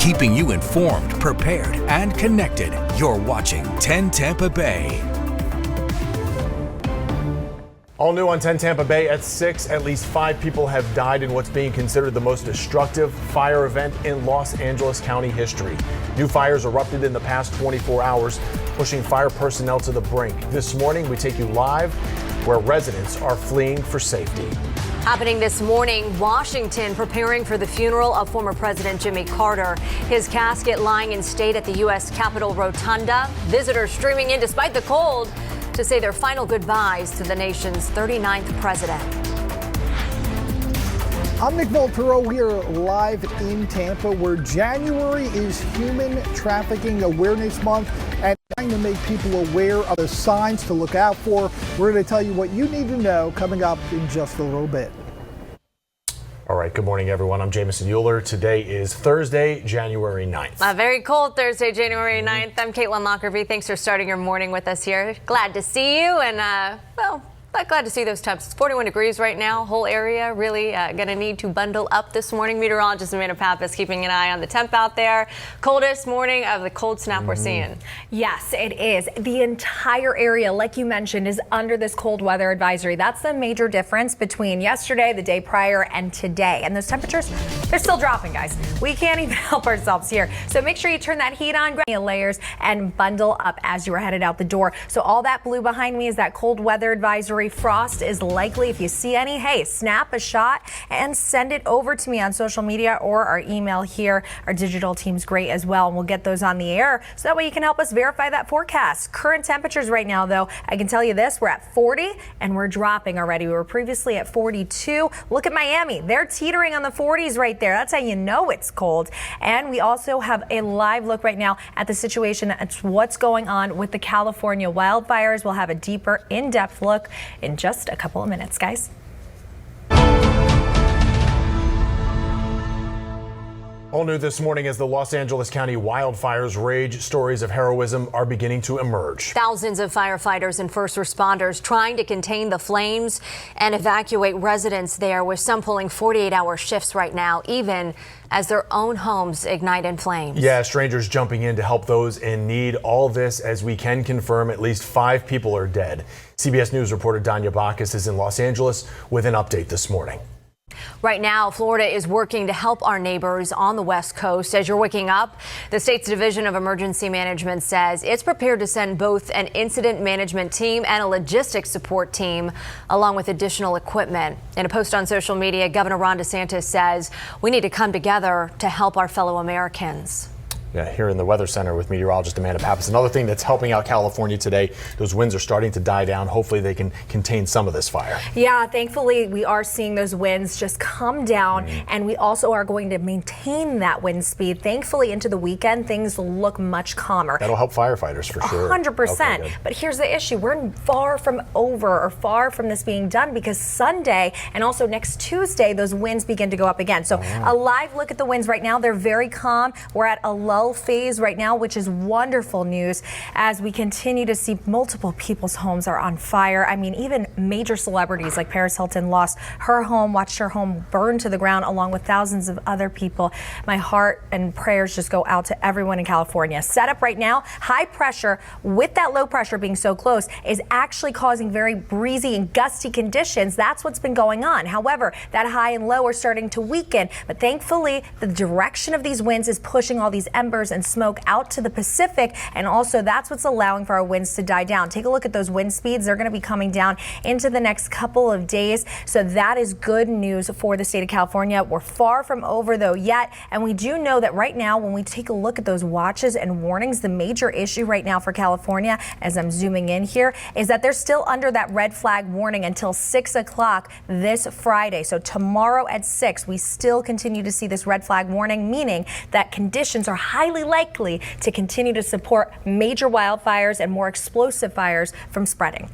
keeping you informed, prepared, and connected. You're watching 10 Tampa Bay. All new on 10 Tampa Bay at 6, at least 5 people have died in what's being considered the most destructive fire event in Los Angeles County history. New fires erupted in the past 24 hours, pushing fire personnel to the brink. This morning, we take you live where residents are fleeing for safety. Happening this morning, Washington preparing for the funeral of former President Jimmy Carter. His casket lying in state at the U.S. Capitol Rotunda. Visitors streaming in despite the cold to say their final goodbyes to the nation's 39th president. I'm Nick Volturo here live in Tampa, where January is Human Trafficking Awareness Month and trying to make people aware of the signs to look out for. We're going to tell you what you need to know coming up in just a little bit. All right, good morning, everyone. I'm Jamison Euler. Today is Thursday, January 9th. A very cold Thursday, January 9th. I'm Caitlin Lockerbie. Thanks for starting your morning with us here. Glad to see you, and glad to see those temps. It's 41 degrees right now. Whole area really going to need to bundle up this morning. Meteorologist Amanda Pappas keeping an eye on the temp out there. Coldest morning of the cold snap we're seeing. Yes, it is. The entire area, like you mentioned, is under this cold weather advisory. That's the major difference between yesterday, the day prior, and today. And those temperatures, they're still dropping, guys. We can't even help ourselves here. So make sure you turn that heat on, grab your layers, and bundle up as you are headed out the door. So all that blue behind me is that cold weather advisory. Frost is likely. If you see any, hey, snap a shot and send it over to me on social media or our email here. Our digital team's great as well, and we'll get those on the air so that way you can help us verify that forecast. Current temperatures right now, though, I can tell you this, we're at 40 and we're dropping already. We were previously at 42. Look at Miami. They're teetering on the 40s right there. That's how you know it's cold. And we also have a live look right now at the situation. It's what's going on with the California wildfires. We'll have a deeper, in-depth look in just a couple of minutes, guys. All new this morning as the Los Angeles County wildfires rage, stories of heroism are beginning to emerge. Thousands of firefighters and first responders trying to contain the flames and evacuate residents there, with some pulling 48-hour shifts right now, even as their own homes ignite in flames. Yeah, strangers jumping in to help those in need. All this as we can confirm at least 5 people are dead. CBS News reporter Danya Bacchus is in Los Angeles with an update this morning. Right now, Florida is working to help our neighbors on the West Coast. As you're waking up, the state's Division of Emergency Management says it's prepared to send both an incident management team and a logistics support team, along with additional equipment. In a post on social media, Governor Ron DeSantis says we need to come together to help our fellow Americans. Yeah, here in the Weather Center with meteorologist Amanda Pappas. Another thing that's helping out California today, those winds are starting to die down. Hopefully they can contain some of this fire. Yeah, thankfully we are seeing those winds just come down, and we also are going to maintain that wind speed. Thankfully into the weekend, things look much calmer. That'll help firefighters for sure. 100%. Okay, but here's the issue. We're far from this being done, because Sunday and also next Tuesday, those winds begin to go up again. So a live look at the winds right now. They're very calm. We're at a lull phase right now, which is wonderful news as we continue to see multiple people's homes are on fire. I mean, even major celebrities like Paris Hilton lost her home, watched her home burn to the ground, along with thousands of other people. My heart and prayers just go out to everyone in California. Set up right now, high pressure with that low pressure being so close is actually causing very breezy and gusty conditions. That's what's been going on. However, that high and low are starting to weaken, but thankfully the direction of these winds is pushing all these embers and smoke out to the Pacific, and also that's what's allowing for our winds to die down. Take a look at those wind speeds. They're going to be coming down into the next couple of days, so that is good news for the state of California. We're far from over though yet, and we do know that right now when we take a look at those watches and warnings, the major issue right now for California, as I'm zooming in here, is that they're still under that red flag warning until 6 o'clock this Friday. So tomorrow at 6, we still continue to see this red flag warning, meaning that conditions are highly likely to continue to support major wildfires and more explosive fires from spreading.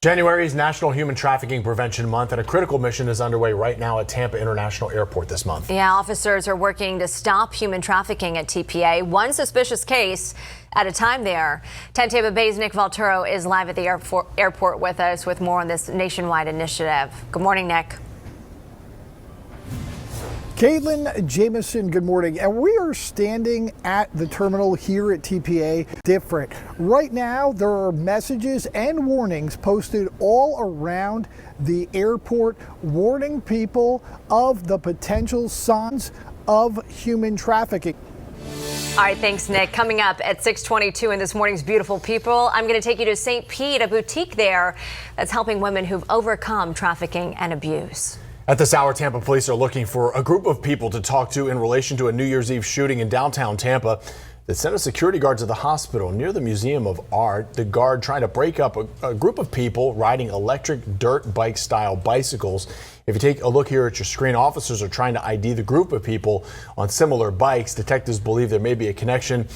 January is National Human Trafficking Prevention Month, and a critical mission is underway right now at Tampa International Airport this month. Yeah, officers are working to stop human trafficking at TPA, one suspicious case at a time there. 10 Tampa Bay's Nick Volturo is live at the airport with us with more on this nationwide initiative. Good morning, Nick. Caitlin, Jameson, good morning. And we are standing at the terminal here at TPA. Different. Right now, there are messages and warnings posted all around the airport warning people of the potential signs of human trafficking. All right, thanks, Nick. Coming up at 6:22 in this morning's Beautiful People, I'm going to take you to St. Pete, a boutique there that's helping women who've overcome trafficking and abuse. At this hour, Tampa police are looking for a group of people to talk to in relation to a New Year's Eve shooting in downtown Tampa that sent a security guard to the hospital near the Museum of Art. The guard trying to break up a group of people riding electric dirt bike style bicycles. If you take a look here at your screen, officers are trying to ID the group of people on similar bikes. Detectives believe there may be a connection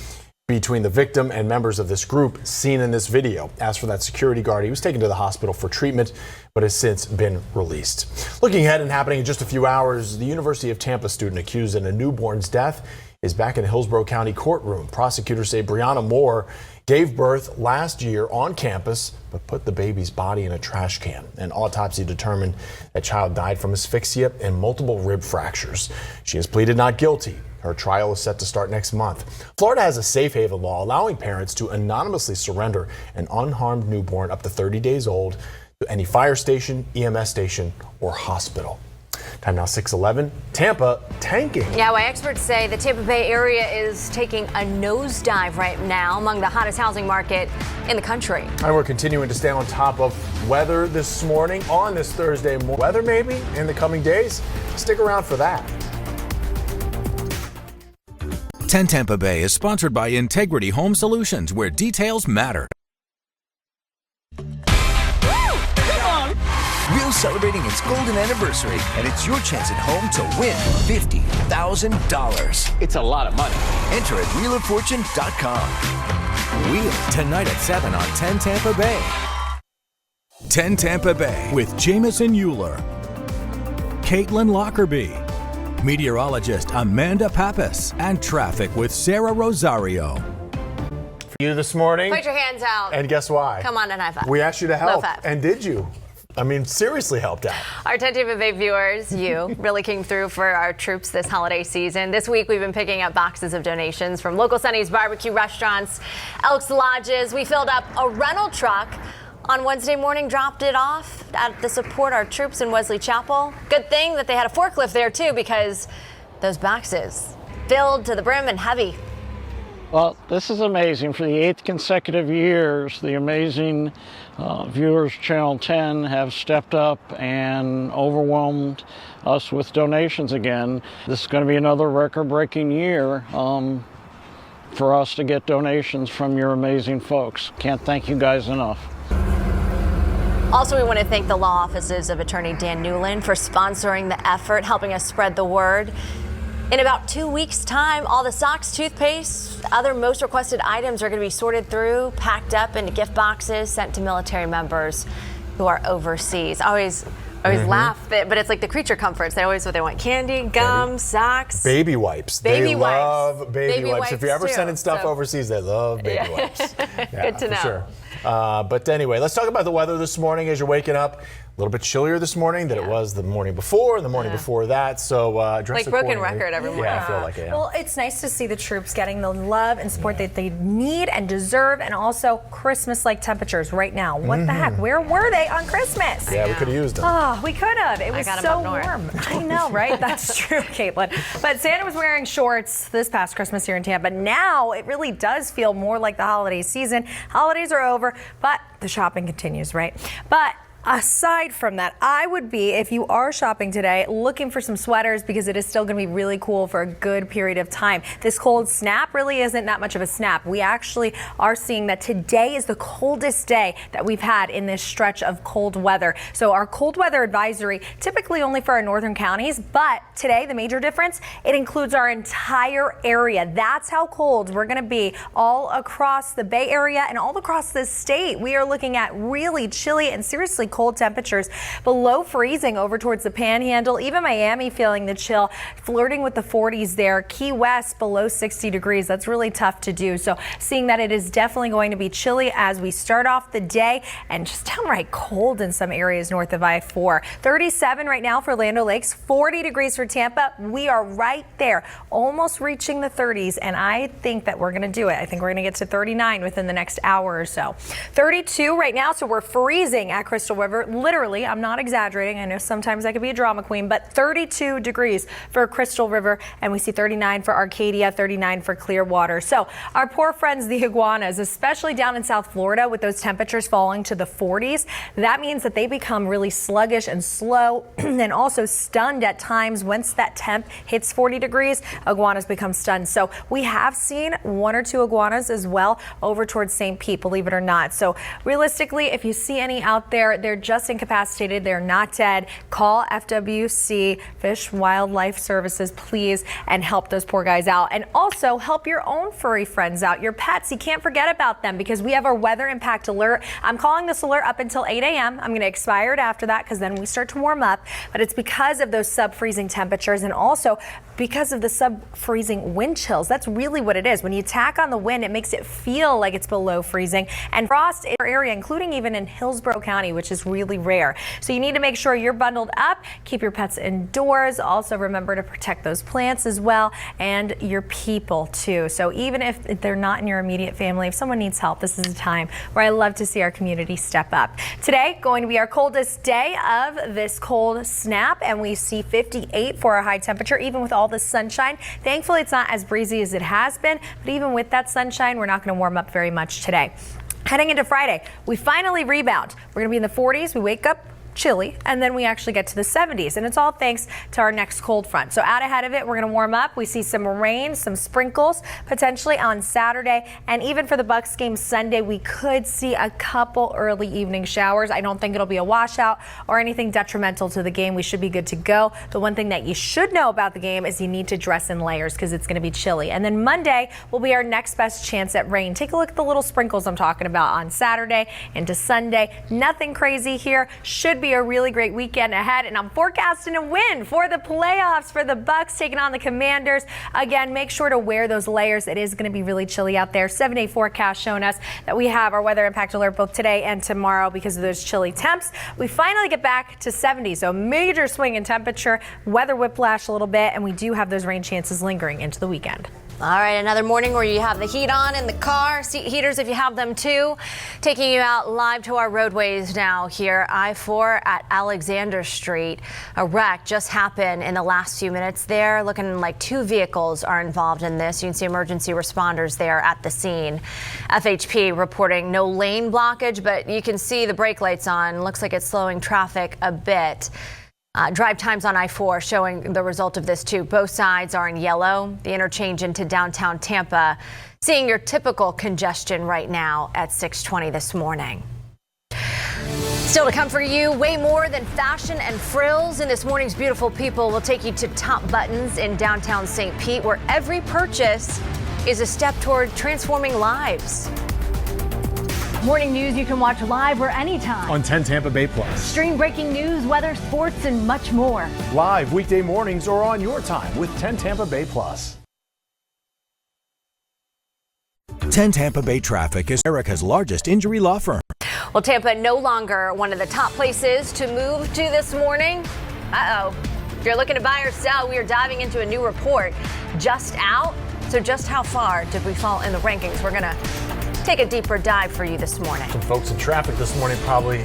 between the victim and members of this group seen in this video. As for that security guard, he was taken to the hospital for treatment, but has since been released. Looking ahead and happening in just a few hours, the University of Tampa student accused in a newborn's death is back in the Hillsborough County courtroom. Prosecutors say Brianna Moore gave birth last year on campus, but put the baby's body in a trash can. An autopsy determined that child died from asphyxia and multiple rib fractures. She has pleaded not guilty. Her trial is set to start next month. Florida has a safe haven law allowing parents to anonymously surrender an unharmed newborn up to 30 days old to any fire station, EMS station, or hospital. Time now 6:11. Tampa tanking. Yeah, well, experts say the Tampa Bay area is taking a nosedive right now, among the hottest housing market in the country. And we're continuing to stay on top of weather this morning on this Thursday. More weather maybe in the coming days. Stick around for that. 10 Tampa Bay is sponsored by Integrity Home Solutions, where details matter. Real's celebrating its golden anniversary, and it's your chance at home to win $50,000. It's a lot of money. Enter at wheeloffortune.com. Wheel tonight at 7 on 10 Tampa Bay. 10 Tampa Bay with Jameson Euler, Caitlin Lockerbie, meteorologist Amanda Pappas, and traffic with Sarah Rosario. For you this morning. Put your hands out. And guess why? Come on and high five. We asked you to help. Low five. And did you? I mean, seriously helped out. Our 10 Tampa Bay viewers, you, really came through for our troops this holiday season. This week, we've been picking up boxes of donations from local Sonny's barbecue restaurants, Elks Lodges. We filled up a rental truck on Wednesday morning, dropped it off to support our troops in Wesley Chapel. Good thing that they had a forklift there, too, because those boxes filled to the brim and heavy. Well, this is amazing. For the 8th consecutive years, the amazing viewers, Channel 10, have stepped up and overwhelmed us with donations again. This is going to be another record-breaking year for us to get donations from your amazing folks. Can't thank you guys enough. Also, we want to thank the law offices of Attorney Dan Newland for sponsoring the effort, helping us spread the word. In about 2 weeks' time, all the socks, toothpaste, other most requested items are going to be sorted through, packed up into gift boxes, sent to military members who are overseas. I always laugh, but it's like the creature comforts. They always want candy, gum, socks. Baby wipes. Baby they wipes. love baby wipes. If you're ever too, sending stuff overseas, they love baby wipes. Yeah, good to know. For sure. But anyway, let's talk about the weather this morning as you're waking up. A little bit chillier this morning than it was the morning before and the morning before that. So dress like broken accordingly. record every morning. Yeah, I feel like it. Yeah. Well, it's nice to see the troops getting the love and support that they need and deserve, and also Christmas-like temperatures right now. What the heck? Where were they on Christmas? Yeah, we could have used them. Oh, we could have. It was got 'em so up north. warm. I know, right? That's true, Caitlin. But Santa was wearing shorts this past Christmas here in Tampa. Now it really does feel more like the holiday season. Holidays are over, but the shopping continues, right? But aside from that, I would be, if you are shopping today, looking for some sweaters because it is still going to be really cool for a good period of time. This cold snap really isn't that much of a snap. We actually are seeing that today is the coldest day that we've had in this stretch of cold weather. So our cold weather advisory, typically only for our northern counties, but today the major difference, it includes our entire area. That's how cold we're going to be all across the Bay Area and all across the state. We are looking at really chilly and seriously cold temperatures below freezing over towards the Panhandle. Even Miami feeling the chill, flirting with the 40s there. Key West below 60 degrees. That's really tough to do. So seeing that it is definitely going to be chilly as we start off the day, and just downright cold in some areas north of I-4. 37 right now for Land O'Lakes, 40 degrees for Tampa. We are right there, almost reaching the 30s, and I think that we're going to do it. I think we're going to get to 39 within the next hour or so. 32 right now, so we're freezing at Crystal River. Literally, I'm not exaggerating. I know sometimes I could be a drama queen, but 32 degrees for Crystal River, and we see 39 for Arcadia, 39 for Clearwater. So our poor friends, the iguanas, especially down in South Florida with those temperatures falling to the 40s, that means that they become really sluggish and slow and also stunned at times. Once that temp hits 40 degrees, iguanas become stunned. So we have seen 1 or 2 iguanas as well over towards St. Pete, believe it or not. So realistically, if you see any out there, they're just incapacitated. They're not dead. Call FWC, Fish Wildlife Services, please, and help those poor guys out. And also help your own furry friends out, your pets. You can't forget about them because we have our weather impact alert. I'm calling this alert up until 8 a.m. I'm going to expire it after that because then we start to warm up. But it's because of those sub-freezing temperatures and also because of the sub-freezing wind chills. That's really what it is. When you tack on the wind, it makes it feel like it's below freezing. And frost in our area, including even in Hillsborough County, which is really rare. So you need to make sure you're bundled up, keep your pets indoors. Also remember to protect those plants as well and your people too. So even if they're not in your immediate family, if someone needs help, this is a time where I love to see our community step up. Today, going to be our coldest day of this cold snap, and we see 58 for our high temperature, even with all the sunshine. Thankfully, it's not as breezy as it has been, but even with that sunshine, we're not going to warm up very much today. Heading into Friday, we finally rebound. We're going to be in the 40s. We wake up chilly, and then we actually get to the 70s, and it's all thanks to our next cold front. So out ahead of it, we're going to warm up. We see some rain, some sprinkles potentially on Saturday, and even for the Bucks game Sunday, we could see a couple early evening showers. I don't think it'll be a washout or anything detrimental to the game. We should be good to go. The one thing that you should know about the game is you need to dress in layers because it's going to be chilly. And then Monday will be our next best chance at rain. Take a look at the little sprinkles I'm talking about on Saturday into Sunday. Nothing crazy here. Should be a really great weekend ahead, and I'm forecasting a win for the playoffs for the Bucks taking on the Commanders. Again, make sure to wear those layers. It is going to be really chilly out there. 7-day forecast showing us that we have our weather impact alert both today and tomorrow because of those chilly temps. We finally get back to 70, so major swing in temperature, weather whiplash a little bit, and we do have those rain chances lingering into the weekend. All right, another morning where you have the heat on in the car, seat heaters if you have them too. Taking you out live to our roadways now here, I-4 at Alexander Street. A wreck just happened in the last few minutes there. Looking like 2 vehicles are involved in this. You can see emergency responders there at the scene. FHP reporting no lane blockage, but you can see the brake lights on. Looks like it's slowing traffic a bit. Drive times on I-4 showing the result of this too. Both sides are in yellow. The interchange into downtown Tampa, seeing your typical congestion right now at 6:20 this morning. Still to come for you, way more than fashion and frills in this morning's Beautiful People. We'll take you to Top Buttons in downtown St. Pete, where every purchase is a step toward transforming lives. Morning news you can watch live or anytime on 10 Tampa Bay Plus. Stream breaking news, weather, sports, and much more. Live weekday mornings or on your time with 10 Tampa Bay Plus. 10 Tampa Bay Traffic is America's largest injury law firm. Well, Tampa no longer one of the top places to move to this morning. If you're looking to buy or sell, we are diving into a new report just out. So just how far did we fall in the rankings? We're going to take a deeper dive for you this morning. Some folks in traffic this morning probably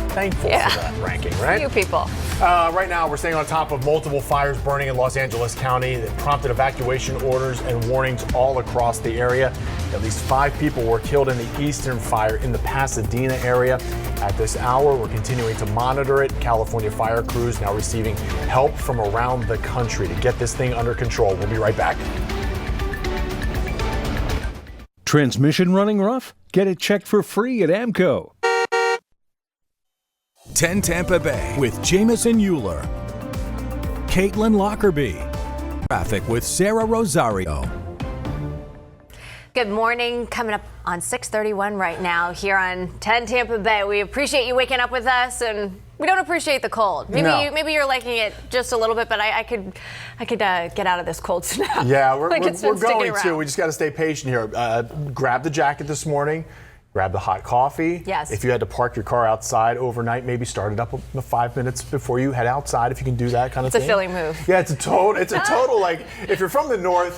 thankful for that ranking, right? You people. Right now, we're staying on top of multiple fires burning in Los Angeles County that prompted evacuation orders and warnings all across the area. At least 5 people were killed in the eastern fire in the Pasadena area. At this hour, we're continuing to monitor it. California fire crews now receiving help from around the country to get this thing under control. We'll be right back. Transmission running rough? Get it checked for free at AMCO. 10 Tampa Bay with Jamison Euler. Caitlin Lockerbie. Traffic with Sarah Rosario. Good morning. Coming up on 6:31 right now here on 10 Tampa Bay. We appreciate you waking up with us, and we don't appreciate the cold. Maybe you're liking it just a little bit, but I could get out of this cold snap. Yeah, we're going to. We just got to stay patient here. Grab the jacket this morning. Grab the hot coffee. Yes. If you had to park your car outside overnight, maybe start it up 5 minutes before you head outside, if you can do that kind of thing. It's a Philly move. Yeah, it's a total like, if you're from the north,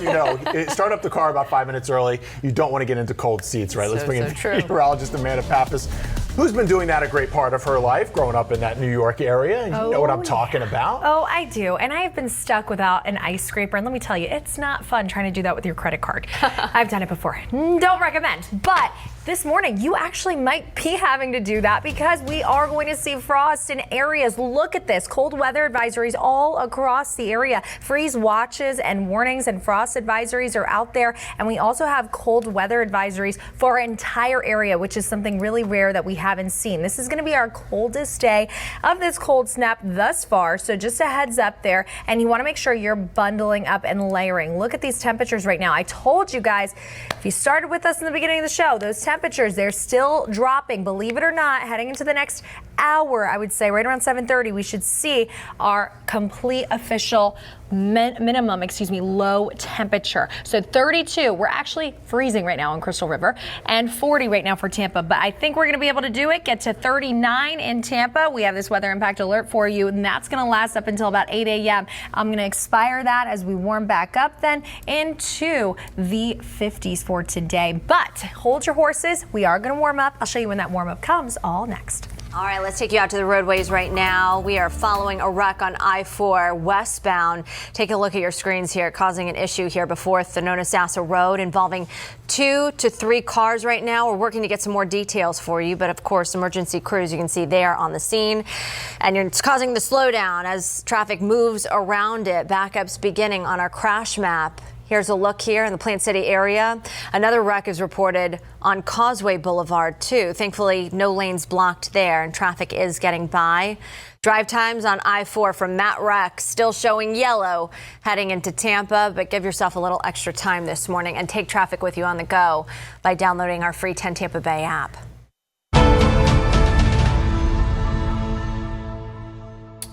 start up the car about 5 minutes early. You don't want to get into cold seats, right? Let's bring in meteorologist Amanda Pappas, who's been doing that a great part of her life, growing up in that New York area. And you know what I'm talking about. Oh, I do. And I have been stuck without an ice scraper. And let me tell you, it's not fun trying to do that with your credit card. I've done it before. Don't recommend. But this morning, you actually might be having to do that because we are going to see frost in areas. Look at this. Cold weather advisories all across the area. Freeze watches and warnings and frost advisories are out there. And we also have cold weather advisories for our entire area, which is something really rare that we haven't seen. This is going to be our coldest day of this cold snap thus far. So just a heads up there. And you want to make sure you're bundling up and layering. Look at these temperatures right now. I told you guys, if you started with us in the beginning of the show, those temperatures, they're still dropping. Believe it or not, heading into the next hour, I would say right around 7:30, we should see our complete official minimum, low temperature. So 32, we're actually freezing right now in Crystal River, and 40 right now for Tampa. But I think we're going to be able to do it, get to 39 in Tampa. We have this weather impact alert for you, and that's going to last up until about 8 a.m. I'm going to expire that as we warm back up then into the 50s for today. But hold your horses. We are going to warm up. I'll show you when that warm up comes all next. All right, let's take you out to the roadways right now. We are following a wreck on I-4 westbound. Take a look at your screens here, causing an issue here before the Nonasassa Road involving 2 to 3 cars right now. We're working to get some more details for you, but of course, emergency crews you can see there on the scene. And it's causing the slowdown as traffic moves around it. Backups beginning on our crash map. Here's a look here in the Plant City area. Another wreck is reported on Causeway Boulevard, too. Thankfully, no lanes blocked there, and traffic is getting by. Drive times on I-4 from that wreck still showing yellow heading into Tampa, but give yourself a little extra time this morning and take traffic with you on the go by downloading our free 10 Tampa Bay app.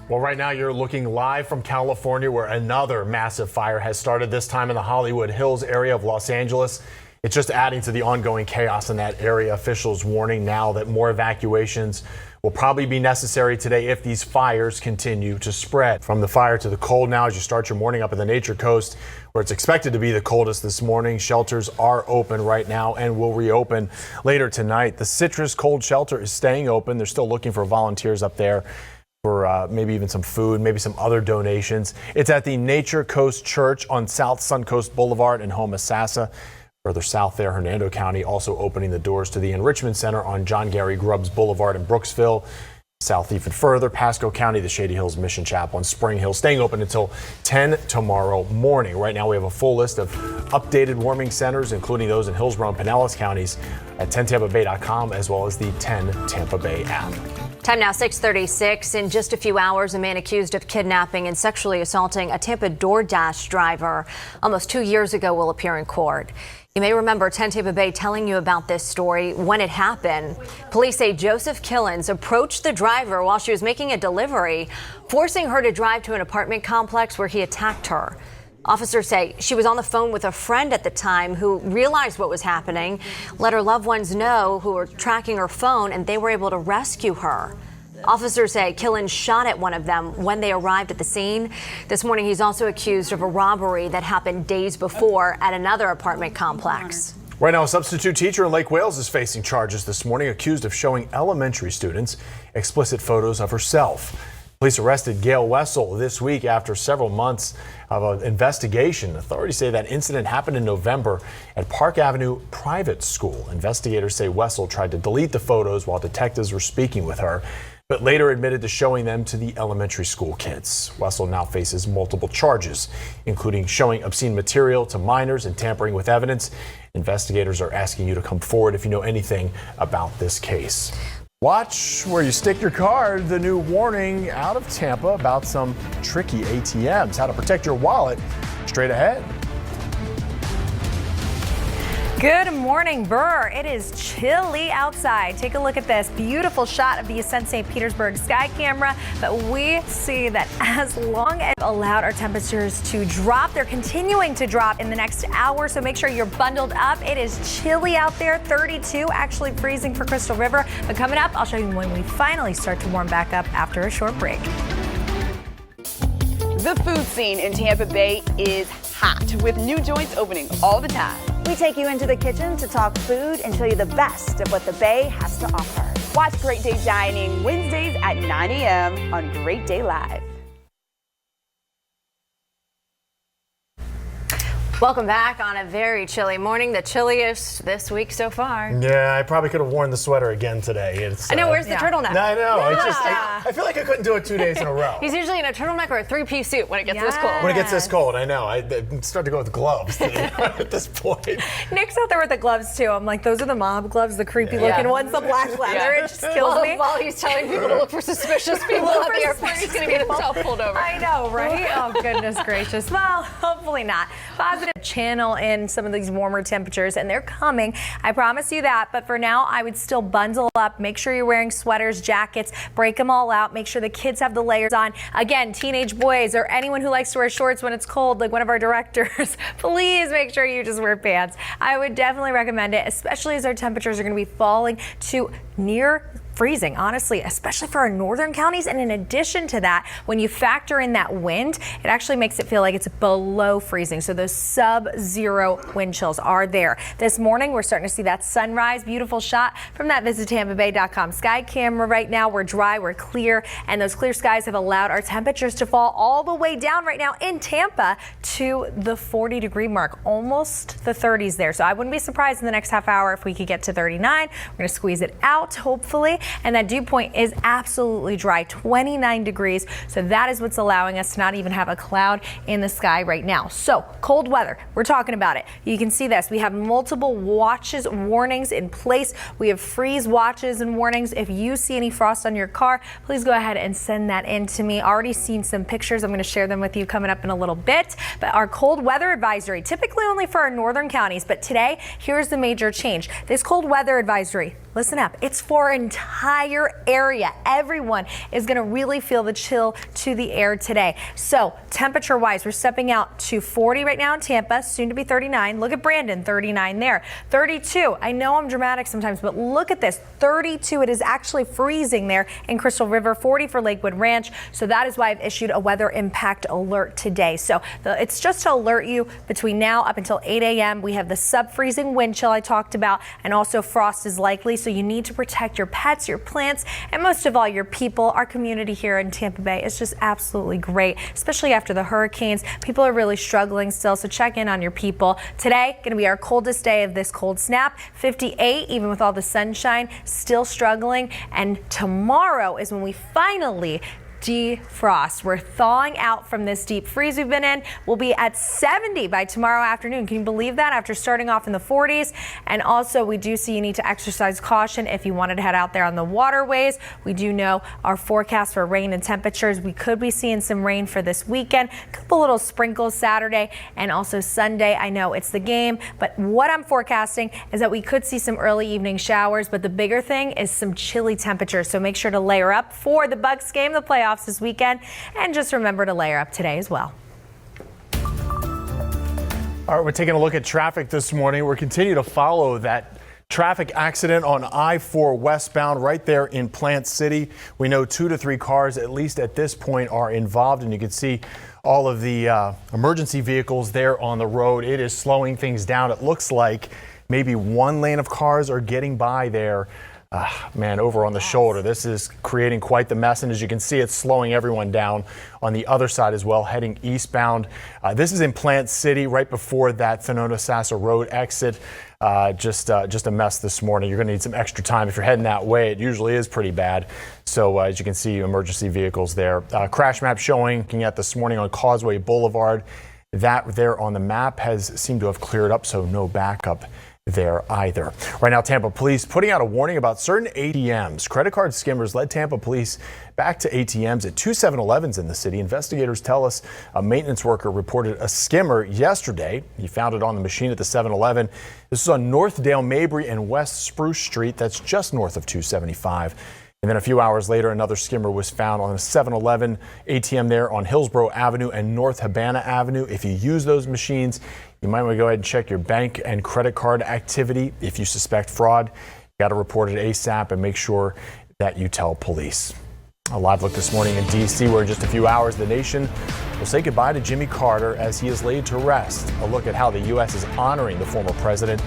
Well, right now you're looking live from California, where another massive fire has started, this time in the Hollywood Hills area of Los Angeles. It's just adding to the ongoing chaos in that area. Officials warning now that more evacuations will probably be necessary today if these fires continue to spread. From the fire to the cold now, as you start your morning up at the Nature Coast, where it's expected to be the coldest this morning. Shelters are open right now and will reopen later tonight. The Citrus Cold Shelter is staying open. They're still looking for volunteers up there for maybe even some food, maybe some other donations. It's at the Nature Coast Church on South Suncoast Boulevard in Homosassa. Further south there, Hernando County also opening the doors to the Enrichment Center on John Gary Grubbs Boulevard in Brooksville. South even further, Pasco County, the Shady Hills Mission Chapel in Spring Hill staying open until 10 tomorrow morning. Right now we have a full list of updated warming centers, including those in Hillsborough and Pinellas counties at 10tampabay.com, as well as the 10 Tampa Bay app. Time now 6:36. In just a few hours, a man accused of kidnapping and sexually assaulting a Tampa DoorDash driver almost 2 years ago will appear in court. You may remember 10 Tampa Bay telling you about this story when it happened. Police say Joseph Killens approached the driver while she was making a delivery, forcing her to drive to an apartment complex where he attacked her. Officers say she was on the phone with a friend at the time who realized what was happening, let her loved ones know who were tracking her phone, and they were able to rescue her. Officers say Killen shot at one of them when they arrived at the scene. This morning, he's also accused of a robbery that happened days before at another apartment complex. Right now, a substitute teacher in Lake Wales is facing charges this morning, accused of showing elementary students explicit photos of herself. Police arrested Gail Wessel this week after several months of an investigation. Authorities say that incident happened in November at Park Avenue Private School. Investigators say Wessel tried to delete the photos while detectives were speaking with her, but later admitted to showing them to the elementary school kids. Wessel now faces multiple charges, including showing obscene material to minors and tampering with evidence. Investigators are asking you to come forward if you know anything about this case. Watch where you stick your card. The new warning out of Tampa about some tricky ATMs. How to protect your wallet. Straight ahead. Good morning, Burr. It is chilly outside. Take a look at this beautiful shot of the Ascent St. Petersburg sky camera. But we see that as long as allowed our temperatures to drop, they're continuing to drop in the next hour. So make sure you're bundled up. It is chilly out there, 32, actually freezing for Crystal River. But coming up, I'll show you when we finally start to warm back up after a short break. The food scene in Tampa Bay is hot, with new joints opening all the time. We take you into the kitchen to talk food and show you the best of what the Bay has to offer. Watch Great Day Dining Wednesdays at 9 a.m. on Great Day Live. Welcome back on a very chilly morning, the chilliest this week so far. Yeah, I probably could have worn the sweater again today. I know, where's the turtleneck? No, I know. Yeah. It's just, I feel like I couldn't do it 2 days in a row. He's usually in a turtleneck or a three-piece suit when it gets this cold. When it gets this cold, I know. I'm starting to go with gloves at this point. Nick's out there with the gloves too. I'm like, those are the mob gloves, the creepy looking ones, the black leather. It just kills me. While he's telling people to look for suspicious people at the airport, he's going to get himself pulled over. I know, right? Oh, goodness gracious. Well, hopefully not. Positive channel in some of these warmer temperatures, and they're coming. I promise you that. But for now, I would still bundle up. Make sure you're wearing sweaters, jackets, break them all out. Make sure the kids have the layers on. Again, teenage boys or anyone who likes to wear shorts when it's cold, like one of our directors, please make sure you just wear pants. I would definitely recommend it, especially as our temperatures are going to be falling to near freezing, honestly, especially for our northern counties. And in addition to that, when you factor in that wind, it actually makes it feel like it's below freezing. So those sub-zero wind chills are there. This morning, we're starting to see that sunrise. Beautiful shot from that visitTampaBay.com sky camera right now. We're dry, we're clear, and those clear skies have allowed our temperatures to fall all the way down right now in Tampa to the 40-degree mark, almost the 30s there. So I wouldn't be surprised in the next half hour if we could get to 39. We're going to squeeze it out, hopefully. And that dew point is absolutely dry, 29 degrees. So that is what's allowing us to not even have a cloud in the sky right now. So cold weather, we're talking about it. You can see this. We have multiple watches, warnings in place. We have freeze watches and warnings. If you see any frost on your car, please go ahead and send that in to me. Already seen some pictures. I'm going to share them with you coming up in a little bit. But our cold weather advisory, typically only for our northern counties. But today, here's the major change. This cold weather advisory, listen up, it's for entire area. Everyone is going to really feel the chill to the air today. So temperature wise, we're stepping out to 40 right now in Tampa, soon to be 39. Look at Brandon, 39 there. 32. I know I'm dramatic sometimes, but look at this. 32. It is actually freezing there in Crystal River. 40 for Lakewood Ranch. So that is why I've issued a weather impact alert today. So it's just to alert you between now up until 8 a.m. We have the sub-freezing wind chill I talked about, and also frost is likely. So you need to protect your pets, your plants, and most of all your people. Our community here in Tampa Bay is just absolutely great, especially after the hurricanes. People are really struggling still, so check in on your people. Today, going to be our coldest day of this cold snap, 58, even with all the sunshine, still struggling. And tomorrow is when we finally defrost. We're thawing out from this deep freeze we've been in. We'll be at 70 by tomorrow afternoon. Can you believe that? After starting off in the 40s. And also, we do see you need to exercise caution if you wanted to head out there on the waterways. We do know our forecast for rain and temperatures. We could be seeing some rain for this weekend. A couple little sprinkles Saturday and also Sunday. I know it's the game, but what I'm forecasting is that we could see some early evening showers, but the bigger thing is some chilly temperatures. So make sure to layer up for the Bucks game, the playoffs this weekend, and just remember to layer up today as well. All right, we're taking a look at traffic this morning. We're continuing to follow that traffic accident on I-4 westbound right there in Plant City. We know 2 to 3 cars, at least at this point, are involved, and you can see all of the emergency vehicles there on the road. It is slowing things down. It looks like maybe one lane of cars are getting by there. Man, over on the shoulder. This is creating quite the mess, and as you can see, it's slowing everyone down on the other side as well, heading eastbound. This is in Plant City, right before that Thanona-Sassa Road exit. Just a mess this morning. You're going to need some extra time if you're heading that way. It usually is pretty bad. So as you can see, emergency vehicles there. Crash map showing, looking at this morning on Causeway Boulevard. That there on the map has seemed to have cleared up, so no backup there either. Right now, Tampa police putting out a warning about certain ATMs. Credit card skimmers led Tampa police back to ATMs at two 7-Elevens in the city. Investigators tell us a maintenance worker reported a skimmer yesterday. He found it on the machine at the 7-Eleven. This is on Northdale, Mabry, and West Spruce Street. That's just north of 275. And then a few hours later, another skimmer was found on a 7-Eleven ATM there on Hillsborough Avenue and North Habana Avenue. If you use those machines, you might want to go ahead and check your bank and credit card activity. If you suspect fraud, you got to report it ASAP and make sure that you tell police. A live look this morning in D.C., where in just a few hours the nation will say goodbye to Jimmy Carter as he is laid to rest. A look at how the U.S. is honoring the former president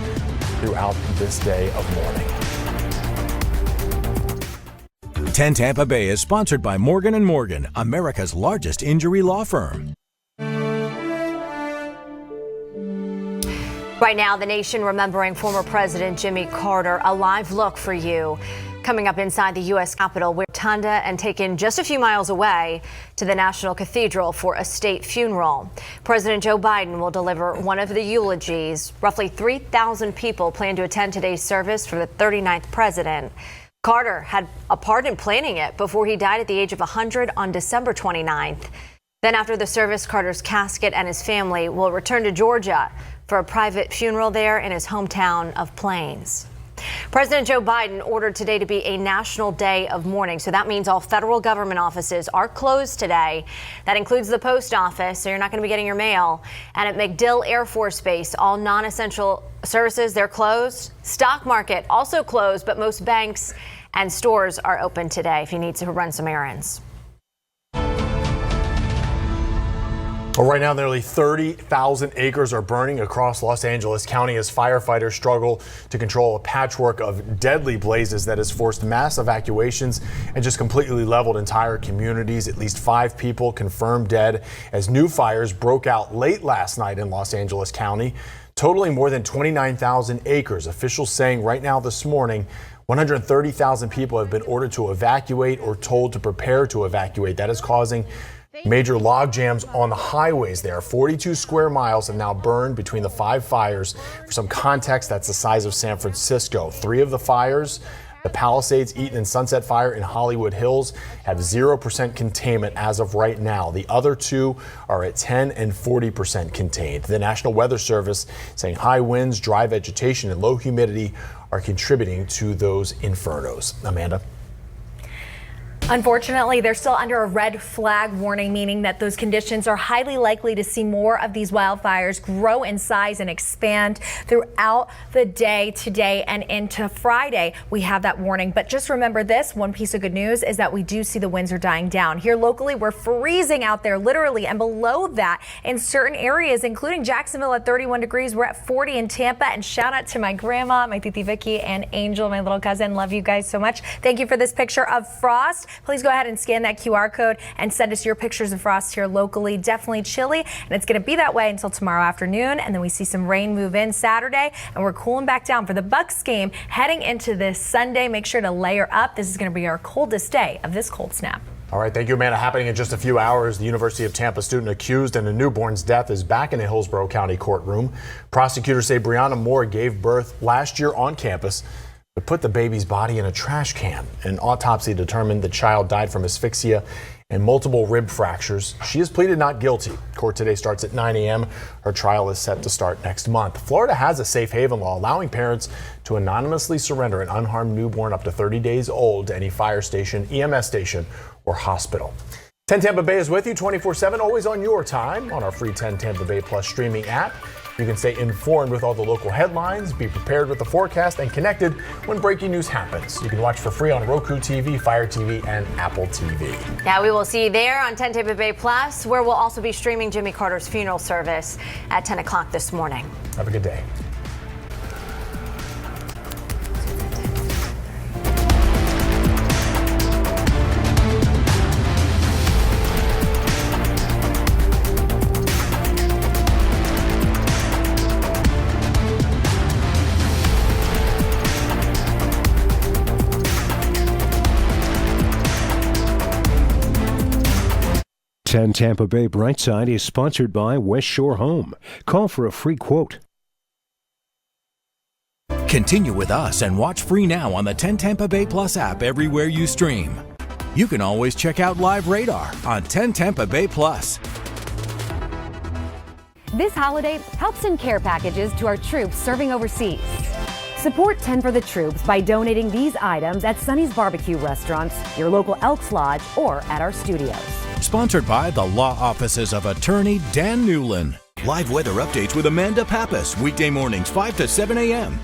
throughout this day of mourning. 10 Tampa Bay is sponsored by Morgan & Morgan, America's largest injury law firm. Right now, the nation remembering former President Jimmy Carter. A live look for you coming up inside the U.S. Capitol, where Rotunda and taken just a few miles away to the National Cathedral for a state funeral. President Joe Biden will deliver one of the eulogies. Roughly 3,000 people plan to attend today's service for the 39th president. Carter had a part in planning it before he died at the age of 100 on December 29th. Then after the service, Carter's casket and his family will return to Georgia for a private funeral there in his hometown of Plains. President Joe Biden ordered today to be a national day of mourning. So that means all federal government offices are closed today. That includes the post office, so you're not going to be getting your mail. And at MacDill Air Force Base, all non-essential services, they're closed. Stock market also closed, but most banks and stores are open today if you need to run some errands. Well, right now, nearly 30,000 acres are burning across Los Angeles County as firefighters struggle to control a patchwork of deadly blazes that has forced mass evacuations and just completely leveled entire communities. At least 5 people confirmed dead as new fires broke out late last night in Los Angeles County, totaling more than 29,000 acres. Officials saying right now this morning, 130,000 people have been ordered to evacuate or told to prepare to evacuate. That is causing major log jams on the highways there. 42 square miles have now burned between the 5 fires. For some context, that's the size of San Francisco. 3 of the fires, the Palisades, Eaton, and Sunset Fire in Hollywood Hills, have 0% containment as of right now. The other 2 are at 10 and 40% contained. The National Weather Service saying high winds, dry vegetation, and low humidity are contributing to those infernos. Amanda? Unfortunately, they're still under a red flag warning, meaning that those conditions are highly likely to see more of these wildfires grow in size and expand throughout the day today and into Friday. We have that warning. But just remember this, one piece of good news is that we do see the winds are dying down. Here locally, we're freezing out there, literally, and below that in certain areas, including Jacksonville at 31 degrees. We're at 40 in Tampa. And shout out to my grandma, my Titi Vicky, and Angel, my little cousin. Love you guys so much. Thank you for this picture of frost. Please go ahead and scan that QR code and send us your pictures of frost here locally. Definitely chilly, and it's going to be that way until tomorrow afternoon, and then we see some rain move in Saturday, and we're cooling back down for the Bucks game heading into this Sunday. Make sure to layer up. This is going to be our coldest day of this cold snap. All right, thank you, Amanda. Happening in just a few hours, the University of Tampa student accused in a newborn's death is back in a Hillsborough County courtroom. Prosecutors say Brianna Moore gave birth last year on campus, but put the baby's body in a trash can. An autopsy determined the child died from asphyxia and multiple rib fractures. She has pleaded not guilty. Court today starts at 9 a.m. Her trial is set to start next month. Florida has a safe haven law allowing parents to anonymously surrender an unharmed newborn up to 30 days old to any fire station, EMS station, or hospital. 10 Tampa Bay is with you 24/7, always on your time on our free 10 Tampa Bay Plus streaming app. You can stay informed with all the local headlines, be prepared with the forecast, and connected when breaking news happens. You can watch for free on Roku TV, Fire TV, and Apple TV. Yeah, we will see you there on 10 Tampa Bay Plus, where we'll also be streaming Jimmy Carter's funeral service at 10 o'clock this morning. Have a good day. Tampa Bay Brightside is sponsored by West Shore Home. Call for a free quote. Continue with us and watch free now on the 10 Tampa Bay Plus app everywhere you stream. You can always check out Live Radar on 10 Tampa Bay Plus. This holiday, help send care packages to our troops serving overseas. Support 10 for the troops by donating these items at Sonny's Barbecue restaurants, your local Elks Lodge, or at our studios. Sponsored by the law offices of attorney Dan Newlin. Live weather updates with Amanda Pappas, weekday mornings 5 to 7 a.m.